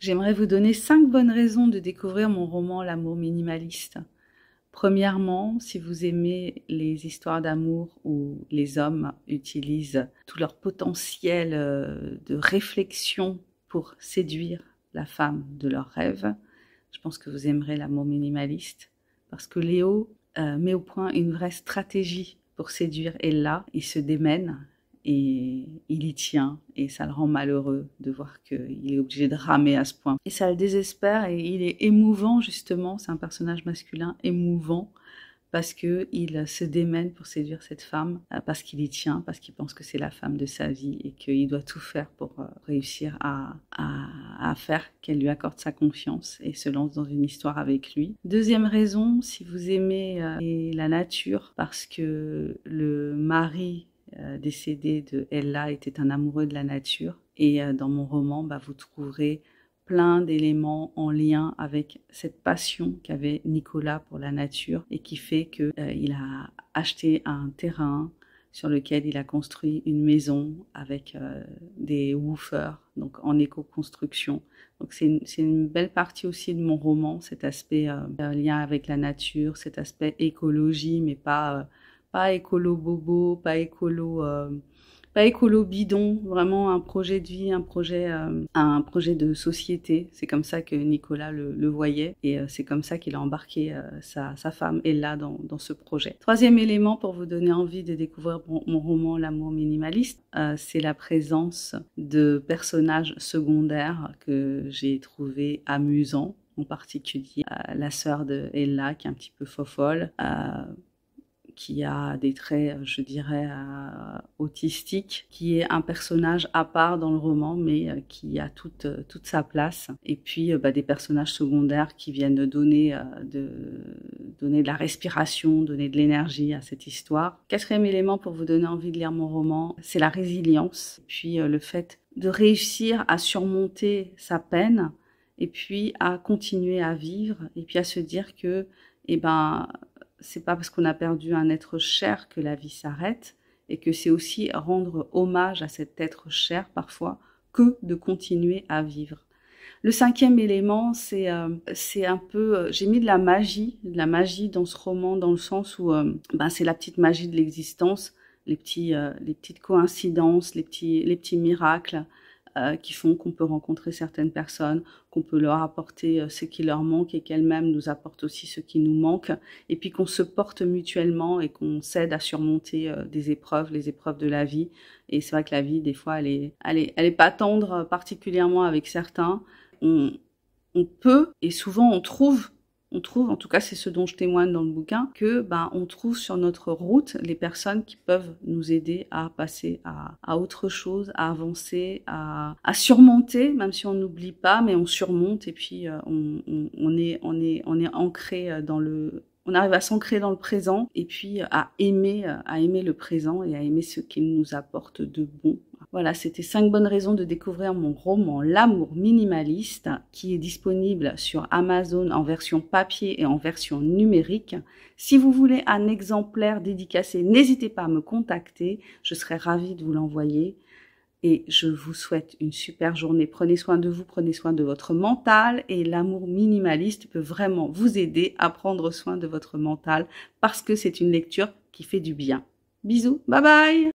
J'aimerais vous donner 5 bonnes raisons de découvrir mon roman L'amour minimaliste. Premièrement, si vous aimez les histoires d'amour où les hommes utilisent tout leur potentiel de réflexion pour séduire la femme de leurs rêves, je pense que vous aimerez L'amour minimaliste parce que Léo met au point une vraie stratégie pour séduire Ella. Il se démène et il y tient et ça le rend malheureux de voir qu'il est obligé de ramer à ce point. Et ça le désespère et il est émouvant justement, c'est un personnage masculin émouvant parce qu'il se démène pour séduire cette femme, parce qu'il y tient, parce qu'il pense que c'est la femme de sa vie et qu'il doit tout faire pour réussir à faire qu'elle lui accorde sa confiance et se lance dans une histoire avec lui. Deuxième raison, si vous aimez la nature, parce que le mari décédé de Ella était un amoureux de la nature et dans mon roman vous trouverez plein d'éléments en lien avec cette passion qu'avait Nicolas pour la nature et qui fait qu'il a acheté un terrain sur lequel il a construit une maison avec des woofers, donc en éco-construction. Donc c'est une belle partie aussi de mon roman, cet aspect lien avec la nature, cet aspect écologie, mais pas écolo bobo, pas écolo bidon, vraiment un projet de vie, un projet de société. C'est comme ça que Nicolas le voyait et c'est comme ça qu'il a embarqué sa femme Ella dans ce projet. Troisième élément pour vous donner envie de découvrir mon roman L'amour minimaliste, c'est la présence de personnages secondaires que j'ai trouvé amusants, en particulier la sœur de Ella qui est un petit peu fofolle, qui a des traits, je dirais, autistiques, qui est un personnage à part dans le roman, mais qui a toute sa place. Et puis, des personnages secondaires qui viennent donner de la respiration, donner de l'énergie à cette histoire. Quatrième élément pour vous donner envie de lire mon roman, c'est la résilience. Et puis, le fait de réussir à surmonter sa peine, et puis à continuer à vivre, et puis à se dire que, c'est pas parce qu'on a perdu un être cher que la vie s'arrête et que c'est aussi rendre hommage à cet être cher parfois que de continuer à vivre. Le cinquième élément, c'est un peu, j'ai mis de la magie dans ce roman dans le sens où c'est la petite magie de l'existence, les petites coïncidences, les petits miracles. Qui font qu'on peut rencontrer certaines personnes, qu'on peut leur apporter ce qui leur manque et qu'elles-mêmes nous apportent aussi ce qui nous manque, et puis qu'on se porte mutuellement et qu'on s'aide à surmonter les épreuves de la vie. Et c'est vrai que la vie, des fois, elle est pas tendre, particulièrement avec certains. On peut, et souvent on trouve, en tout cas c'est ce dont je témoigne dans le bouquin, que on trouve sur notre route les personnes qui peuvent nous aider à passer à autre chose, à avancer, à surmonter, même si on n'oublie pas, mais on surmonte et puis on est ancré on arrive à s'ancrer dans le présent et puis à aimer le présent et à aimer ce qu'il nous apporte de bon. Voilà, c'était 5 bonnes raisons de découvrir mon roman L'amour minimaliste qui est disponible sur Amazon en version papier et en version numérique. Si vous voulez un exemplaire dédicacé, n'hésitez pas à me contacter, je serai ravie de vous l'envoyer. Et je vous souhaite une super journée. Prenez soin de vous, prenez soin de votre mental et l'amour minimaliste peut vraiment vous aider à prendre soin de votre mental parce que c'est une lecture qui fait du bien. Bisous, bye bye!